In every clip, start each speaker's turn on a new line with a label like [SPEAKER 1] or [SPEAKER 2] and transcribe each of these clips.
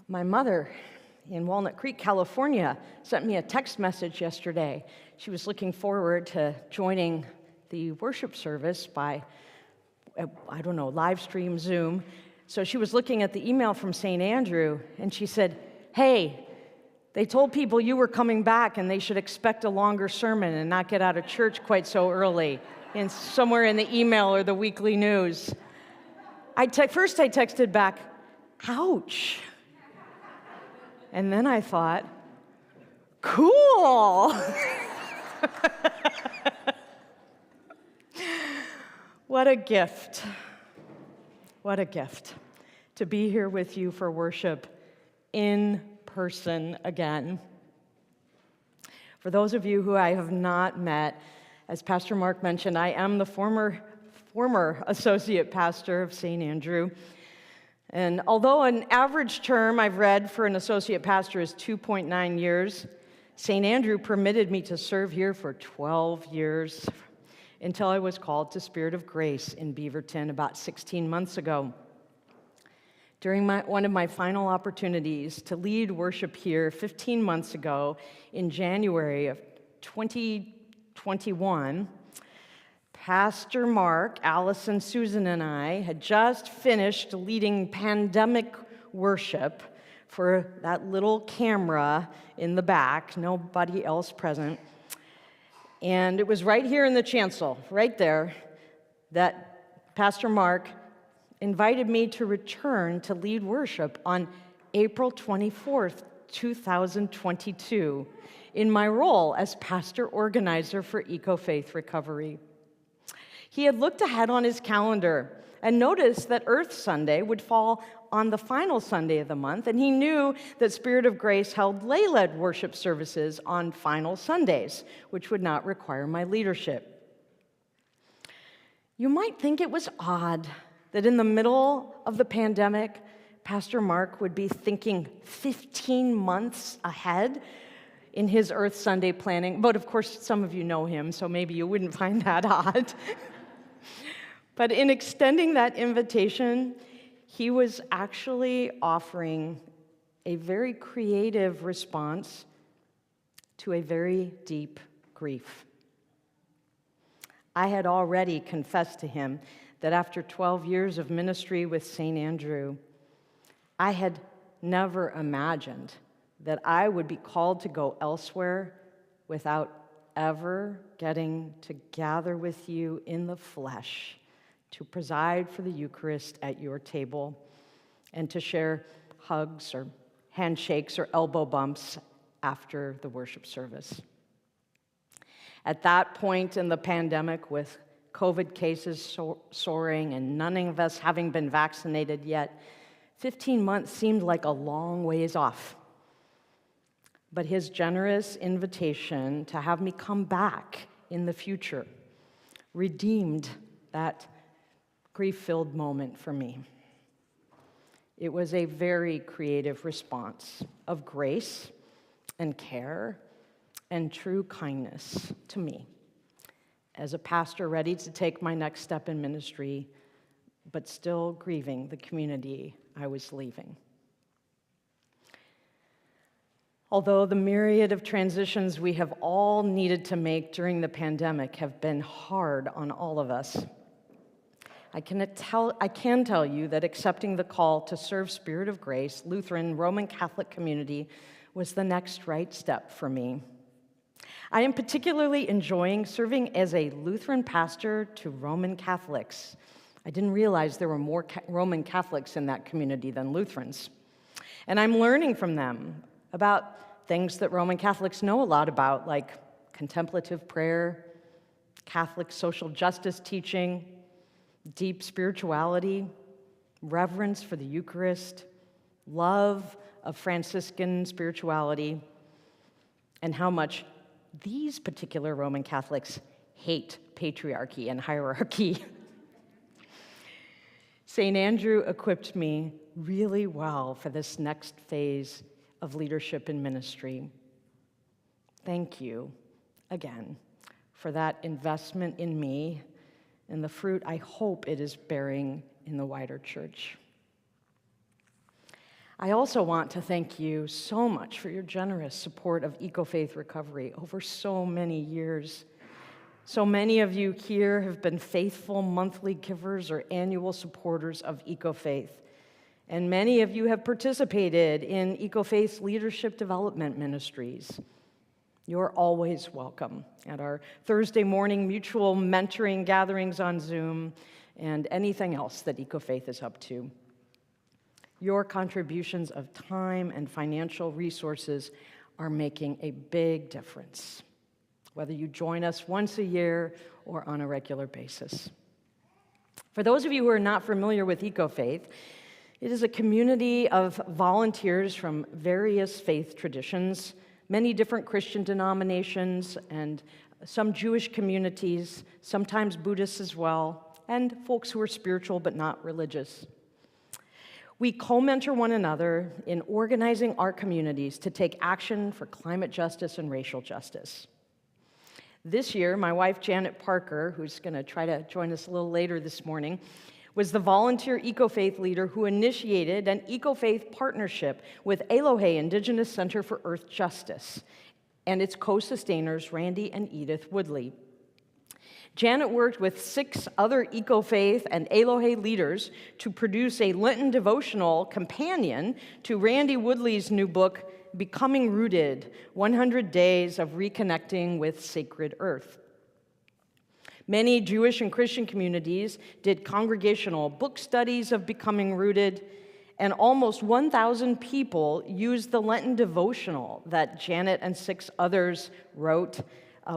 [SPEAKER 1] My mother in Walnut Creek, California, sent me a text message yesterday. She was looking forward to joining the worship service by, live stream, Zoom. So she was looking at the email from St. Andrew, and she said, "Hey, they told people you were coming back and they should expect a longer sermon and not get out of church quite so early," and somewhere in the email or the weekly news. First I texted back, "Ouch." And then I thought, cool. What a gift. What a gift to be here with you for worship in person again. For those of you who I have not met, as Pastor Mark mentioned, I am the former associate pastor of St. Andrew. And although an average term I've read for an associate pastor is 2.9 years, St. Andrew permitted me to serve here for 12 years until I was called to Spirit of Grace in Beaverton about 16 months ago. During one of my final opportunities to lead worship here 15 months ago in January of 2021, Pastor Mark, Allison, Susan, and I had just finished leading pandemic worship for that little camera in the back, nobody else present. And it was right here in the chancel, right there, that Pastor Mark invited me to return to lead worship on April 24th, 2022, in my role as pastor organizer for Eco-Faith Recovery. He had looked ahead on his calendar and noticed that Earth Sunday would fall on the final Sunday of the month, and he knew that Spirit of Grace held lay-led worship services on final Sundays, which would not require my leadership. You might think it was odd that in the middle of the pandemic, Pastor Mark would be thinking 15 months ahead in his Earth Sunday planning, but of course some of you know him, so maybe you wouldn't find that odd. But in extending that invitation, he was actually offering a very creative response to a very deep grief. I had already confessed to him that after 12 years of ministry with St. Andrew, I had never imagined that I would be called to go elsewhere without ever getting to gather with you in the flesh, to preside for the Eucharist at your table, and to share hugs or handshakes or elbow bumps after the worship service. At that point in the pandemic, with COVID cases soaring and none of us having been vaccinated yet, 15 months seemed like a long ways off. But his generous invitation to have me come back in the future redeemed that grief-filled moment for me. It was a very creative response of grace and care and true kindness to me as a pastor ready to take my next step in ministry, but still grieving the community I was leaving. Although the myriad of transitions we have all needed to make during the pandemic have been hard on all of us, I can tell you that accepting the call to serve Spirit of Grace, Lutheran, Roman Catholic community, was the next right step for me. I am particularly enjoying serving as a Lutheran pastor to Roman Catholics. I didn't realize there were more Roman Catholics in that community than Lutherans. And I'm learning from them about things that Roman Catholics know a lot about, like contemplative prayer, Catholic social justice teaching, deep spirituality, reverence for the Eucharist, love of Franciscan spirituality, and how much these particular Roman Catholics hate patriarchy and hierarchy. St. Andrew equipped me really well for this next phase of leadership and ministry. Thank you again for that investment in me and the fruit I hope it is bearing in the wider church. I also want to thank you so much for your generous support of Eco-Faith Recovery over so many years. So many of you here have been faithful monthly givers or annual supporters of Eco-Faith. And many of you have participated in Eco-Faith's leadership development ministries. You're always welcome at our Thursday morning mutual mentoring gatherings on Zoom and anything else that Eco-Faith is up to. Your contributions of time and financial resources are making a big difference, whether you join us once a year or on a regular basis. For those of you who are not familiar with Eco-Faith, it is a community of volunteers from various faith traditions, many different Christian denominations, and some Jewish communities, sometimes Buddhists as well, and folks who are spiritual but not religious. We co-mentor one another in organizing our communities to take action for climate justice and racial justice. This year, my wife, Janet Parker, who's going to try to join us a little later this morning, was the volunteer Eco-Faith leader who initiated an Eco-Faith partnership with Elohe Indigenous Center for Earth Justice and its co-sustainers, Randy and Edith Woodley. Janet worked with 6 other Eco-Faith and Elohe leaders to produce a Lenten devotional companion to Randy Woodley's new book, Becoming Rooted: 100 Days of Reconnecting with Sacred Earth. Many Jewish and Christian communities did congregational book studies of Becoming Rooted, and almost 1,000 people used the Lenten devotional that Janet and 6 others wrote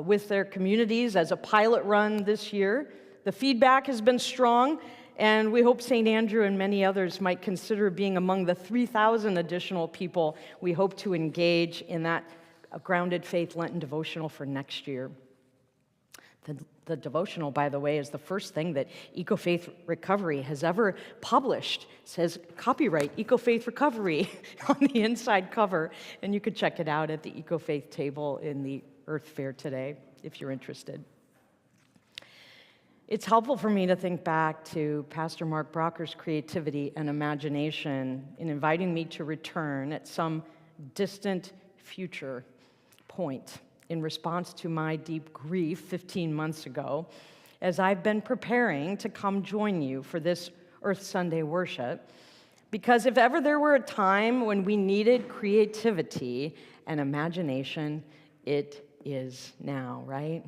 [SPEAKER 1] with their communities as a pilot run this year. The feedback has been strong, and we hope St. Andrew and many others might consider being among the 3,000 additional people we hope to engage in that Grounded Faith Lenten devotional for next year. The devotional, by the way, is the first thing that Eco-Faith Recovery has ever published. It says copyright Eco-Faith Recovery on the inside cover, and you could check it out at the Eco-Faith table in the Earth Fair today if you're interested. It's helpful for me to think back to Pastor Mark Brocker's creativity and imagination in inviting me to return at some distant future point in response to my deep grief 15 months ago, as I've been preparing to come join you for this Earth Sunday worship. Because if ever there were a time when we needed creativity and imagination, it is now, right?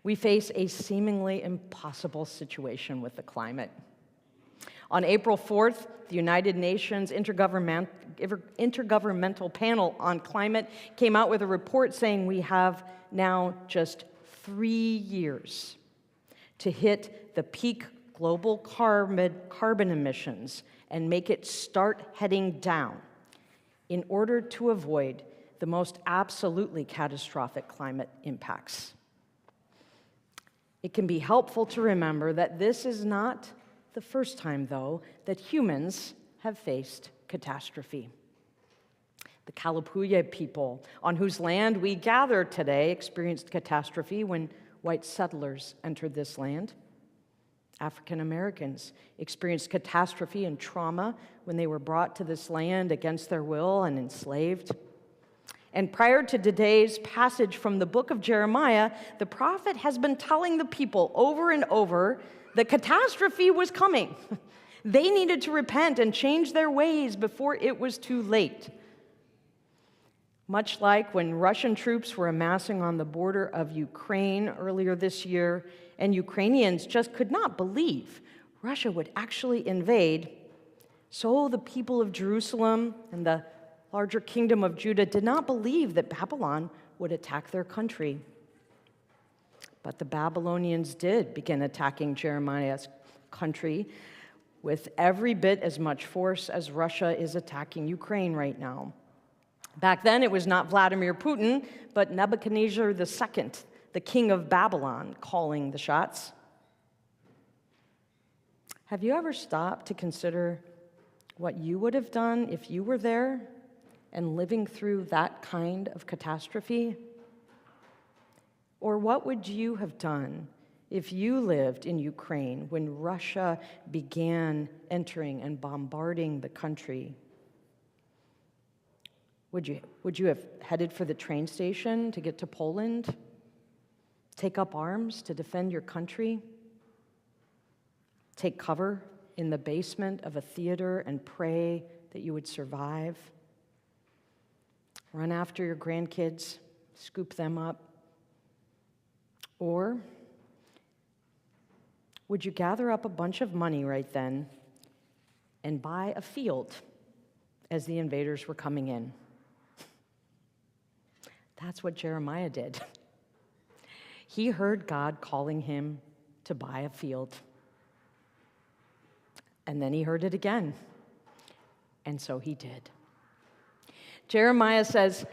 [SPEAKER 1] We face a seemingly impossible situation with the climate. On April 4th, the United Nations Intergovernmental Panel on Climate came out with a report saying we have now just 3 years to hit the peak global carbon emissions and make it start heading down in order to avoid the most absolutely catastrophic climate impacts. It can be helpful to remember that this is not the first time, though, that humans have faced catastrophe. The Kalapuya people, on whose land we gather today, experienced catastrophe when white settlers entered this land. African Americans experienced catastrophe and trauma when they were brought to this land against their will and enslaved. And prior to today's passage from the book of Jeremiah, the prophet has been telling the people over and over that catastrophe was coming. They needed to repent and change their ways before it was too late. Much like when Russian troops were amassing on the border of Ukraine earlier this year, and Ukrainians just could not believe Russia would actually invade, so the people of Jerusalem and the larger kingdom of Judah did not believe that Babylon would attack their country. But the Babylonians did begin attacking Jeremiah's country with every bit as much force as Russia is attacking Ukraine right now. Back then, it was not Vladimir Putin, but Nebuchadnezzar II, the king of Babylon, calling the shots. Have you ever stopped to consider what you would have done if you were there and living through that kind of catastrophe? Or what would you have done if you lived in Ukraine when Russia began entering and bombarding the country Would you have headed for the train station to get to Poland? Take up arms to defend your country? Take cover in the basement of a theater and pray that you would survive? Run after your grandkids, scoop them up? Or would you gather up a bunch of money right then and buy a field as the invaders were coming in? That's what Jeremiah did. He heard God calling him to buy a field. And then he heard it again. And so he did. Jeremiah says,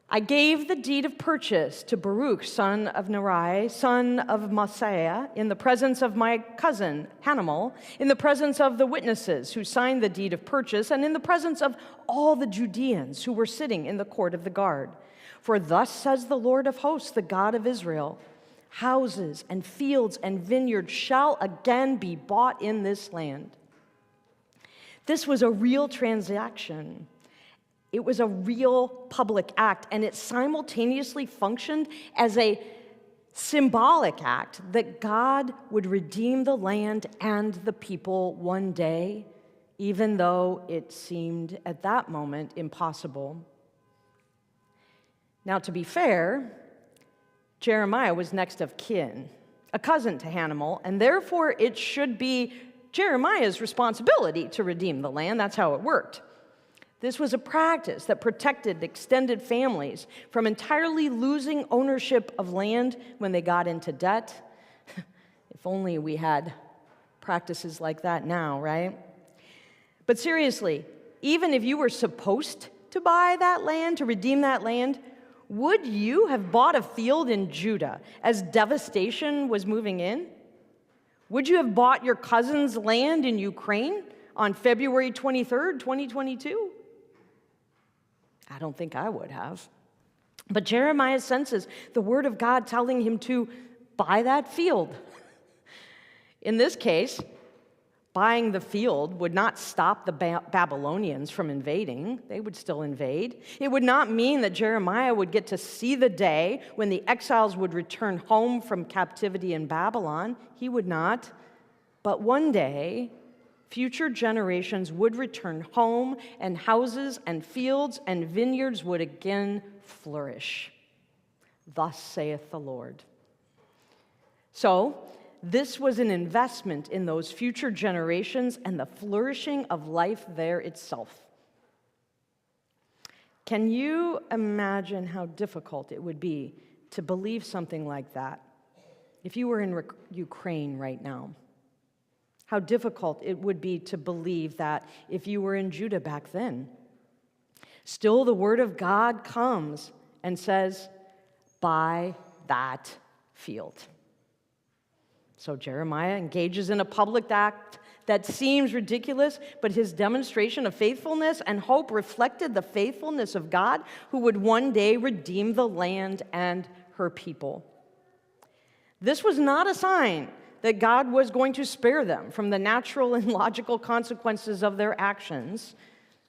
[SPEAKER 1] I gave the deed of purchase to Baruch, son of Neriah, son of Messiah, in the presence of my cousin Hanamel, in the presence of the witnesses who signed the deed of purchase, and in the presence of all the Judeans who were sitting in the court of the guard. For thus says the Lord of hosts, the God of Israel, houses and fields and vineyards shall again be bought in this land. This was a real transaction. It was a real public act, and it simultaneously functioned as a symbolic act that God would redeem the land and the people one day, even though it seemed at that moment impossible. Now, to be fair, Jeremiah was next of kin, a cousin to Hanamel, and therefore it should be Jeremiah's responsibility to redeem the land. That's how it worked. This was a practice that protected extended families from entirely losing ownership of land when they got into debt. If only we had practices like that now, right? But seriously, even if you were supposed to buy that land, to redeem that land, would you have bought a field in Judah as devastation was moving in? Would you have bought your cousin's land in Ukraine on February 23rd, 2022? I don't think I would have. But Jeremiah senses the word of God telling him to buy that field. In this case, buying the field would not stop the Babylonians from invading. They would still invade. It would not mean that Jeremiah would get to see the day when the exiles would return home from captivity in Babylon. He would not. But one day, future generations would return home, and houses and fields and vineyards would again flourish. Thus saith the Lord. So, this was an investment in those future generations and the flourishing of life there itself. Can you imagine how difficult it would be to believe something like that if you were in Ukraine right now? How difficult it would be to believe that if you were in Judah back then. Still, the word of God comes and says, buy that field. So Jeremiah engages in a public act that seems ridiculous, but his demonstration of faithfulness and hope reflected the faithfulness of God, who would one day redeem the land and her people. This was not a sign that God was going to spare them from the natural and logical consequences of their actions.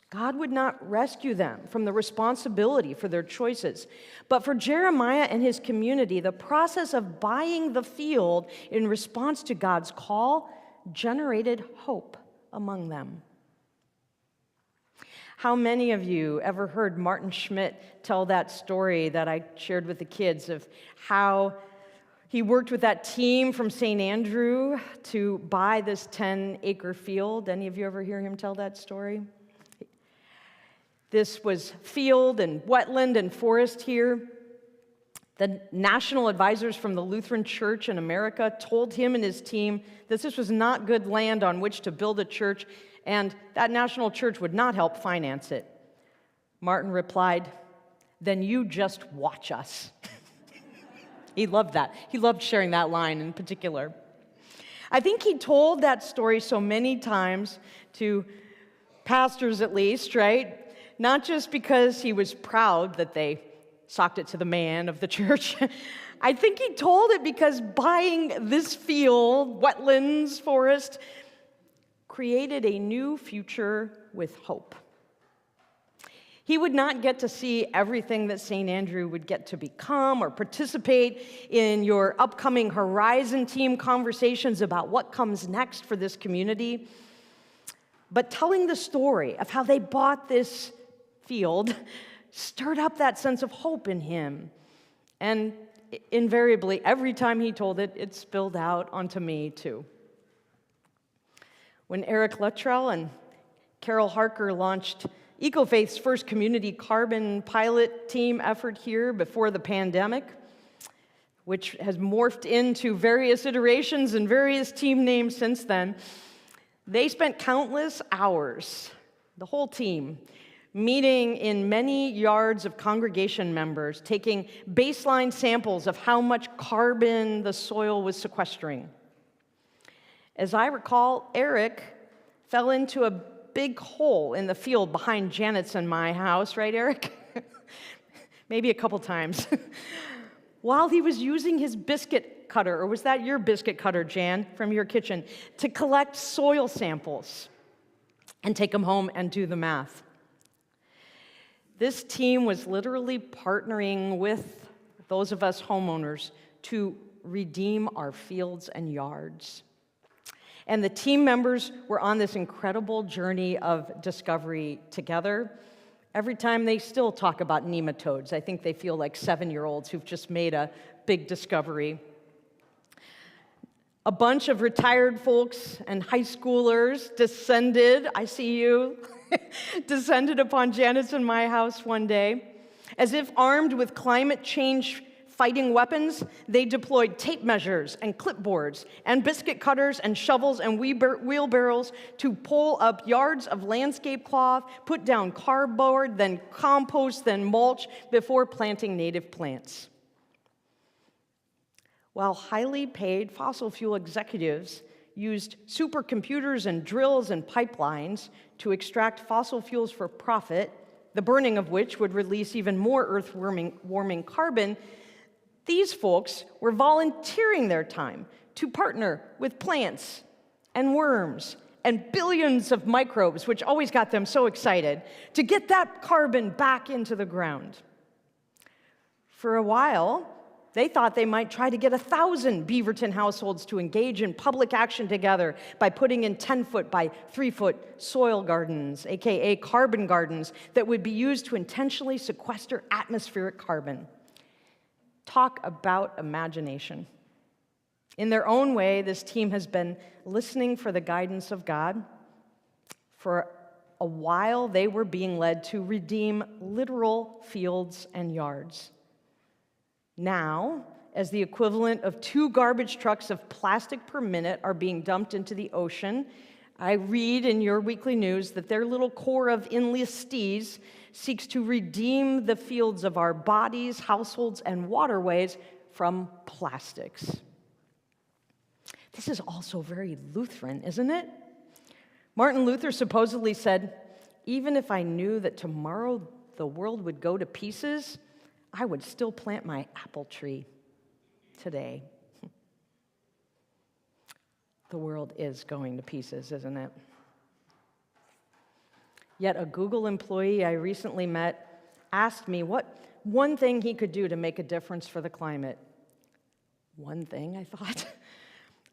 [SPEAKER 1] God would not rescue them from the responsibility for their choices. But for Jeremiah and his community, the process of buying the field in response to God's call generated hope among them. How many of you ever heard Martin Schmidt tell that story that I shared with the kids of how he worked with that team from St. Andrew to buy this 10-acre field? Any of you ever hear him tell that story? This was field and wetland and forest here. The national advisors from the Lutheran Church in America told him and his team that this was not good land on which to build a church, and that national church would not help finance it. Martin replied, "Then you just watch us." He loved that. He loved sharing that line in particular. I think he told that story so many times to pastors at least, right? Not just because he was proud that they socked it to the man of the church. I think he told it because buying this field, wetlands, forest, created a new future with hope. He would not get to see everything that St. Andrew would get to become or participate in your upcoming Horizon Team conversations about what comes next for this community. But telling the story of how they bought this field stirred up that sense of hope in him. And invariably, every time he told it, it spilled out onto me too. When Eric Luttrell and Carol Harker launched EcoFaith's first community carbon pilot team effort here before the pandemic, which has morphed into various iterations and various team names since then, they spent countless hours, the whole team, meeting in many yards of congregation members, taking baseline samples of how much carbon the soil was sequestering. As I recall, Eric fell into a big hole in the field behind Janet's and my house, right, Eric? Maybe a couple times. While he was using his biscuit cutter, or was that your biscuit cutter, Jan, from your kitchen, to collect soil samples and take them home and do the math. This team was literally partnering with those of us homeowners to redeem our fields and yards. And the team members were on this incredible journey of discovery together. Every time they still talk about nematodes, I think they feel like 7-year-olds who've just made a big discovery. A bunch of retired folks and high schoolers descended, I see you, descended upon Janet's and my house one day. As if armed with climate change fighting weapons, they deployed tape measures and clipboards and biscuit cutters and shovels and wheelbarrows to pull up yards of landscape cloth, put down cardboard, then compost, then mulch before planting native plants. While highly paid fossil fuel executives used supercomputers and drills and pipelines to extract fossil fuels for profit, the burning of which would release even more earth-warming carbon, these folks were volunteering their time to partner with plants and worms and billions of microbes, which always got them so excited, to get that carbon back into the ground. For a while, they thought they might try to get 1,000 Beaverton households to engage in public action together by putting in 10-foot by 3-foot soil gardens, aka carbon gardens, that would be used to intentionally sequester atmospheric carbon. Talk about imagination. In their own way, this team has been listening for the guidance of God. For a while, they were being led to redeem literal fields and yards. Now, as the equivalent of 2 garbage trucks of plastic per minute are being dumped into the ocean, I read in your weekly news that their little corps of enlistees seeks to redeem the fields of our bodies, households, and waterways from plastics. This is also very Lutheran, isn't it? Martin Luther supposedly said, "Even if I knew that tomorrow the world would go to pieces, I would still plant my apple tree today." The world is going to pieces, isn't it? Yet a Google employee I recently met asked me what one thing he could do to make a difference for the climate. One thing, I thought.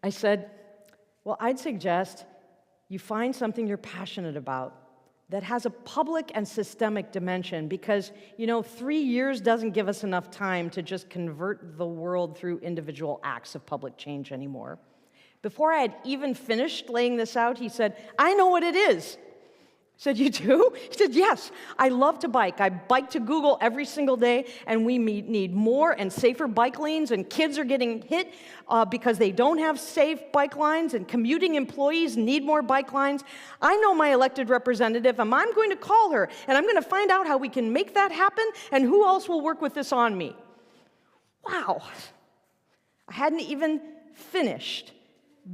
[SPEAKER 1] I said, well, I'd suggest you find something you're passionate about that has a public and systemic dimension, because, 3 years doesn't give us enough time to just convert the world through individual acts of public change anymore. Before I had even finished laying this out, he said, I know what it is. I said, you do? He said, yes, I love to bike. I bike to Google every single day, and we need more and safer bike lanes, and kids are getting hit because they don't have safe bike lines, and commuting employees need more bike lines. I know my elected representative, and I'm going to call her, and I'm going to find out how we can make that happen, and who else will work with this on me. Wow. I hadn't even finished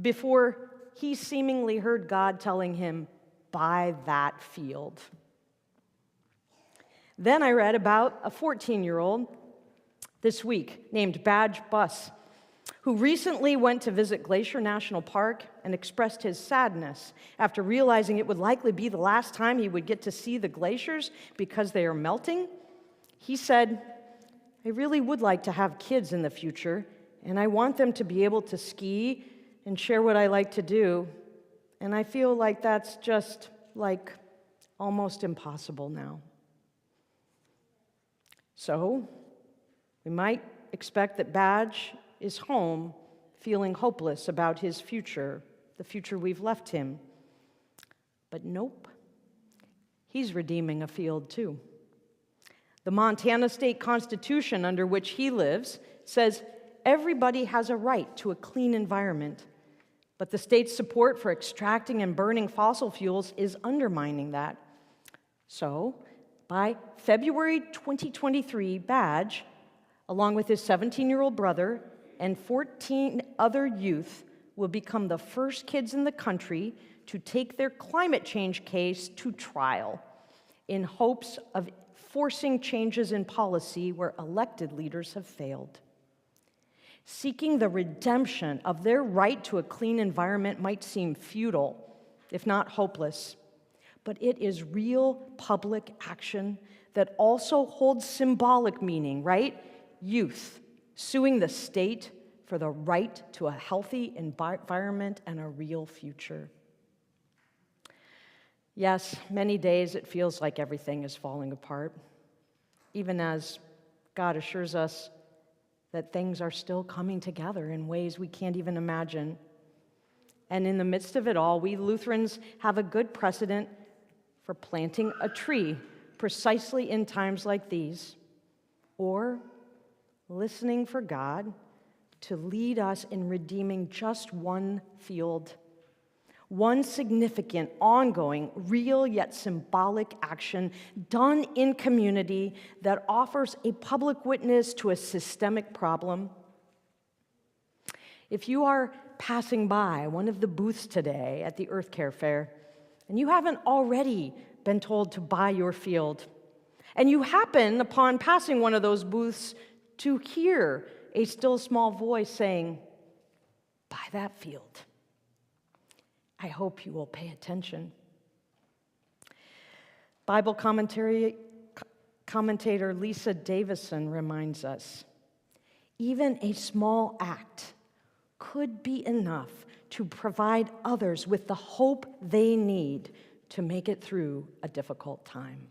[SPEAKER 1] before he seemingly heard God telling him, buy that field. Then I read about a 14-year-old this week named Badge Bus, who recently went to visit Glacier National Park and expressed his sadness after realizing it would likely be the last time he would get to see the glaciers because they are melting. He said, "I really would like to have kids in the future, and I want them to be able to ski and share what I like to do. And I feel like that's just like almost impossible now." So, we might expect that Badge is home feeling hopeless about his future, the future we've left him. But nope, he's redeeming a field too. The Montana State Constitution, under which he lives, says everybody has a right to a clean environment, but the state's support for extracting and burning fossil fuels is undermining that. So, by February 2023, Badge, along with his 17-year-old brother and 14 other youth, will become the first kids in the country to take their climate change case to trial in hopes of forcing changes in policy where elected leaders have failed. Seeking the redemption of their right to a clean environment might seem futile, if not hopeless, but it is real public action that also holds symbolic meaning, right? Youth suing the state for the right to a healthy environment and a real future. Yes, many days it feels like everything is falling apart, even as God assures us that things are still coming together in ways we can't even imagine. And in the midst of it all, we Lutherans have a good precedent for planting a tree precisely in times like these, or listening for God to lead us in redeeming just one field, one significant, ongoing, real yet symbolic action done in community that offers a public witness to a systemic problem. If you are passing by one of the booths today at the Earth Care Fair, and you haven't already been told to buy your field, and you happen upon passing one of those booths to hear a still small voice saying, "Buy that field," I hope you will pay attention. Bible commentator Lisa Davison reminds us, even a small act could be enough to provide others with the hope they need to make it through a difficult time.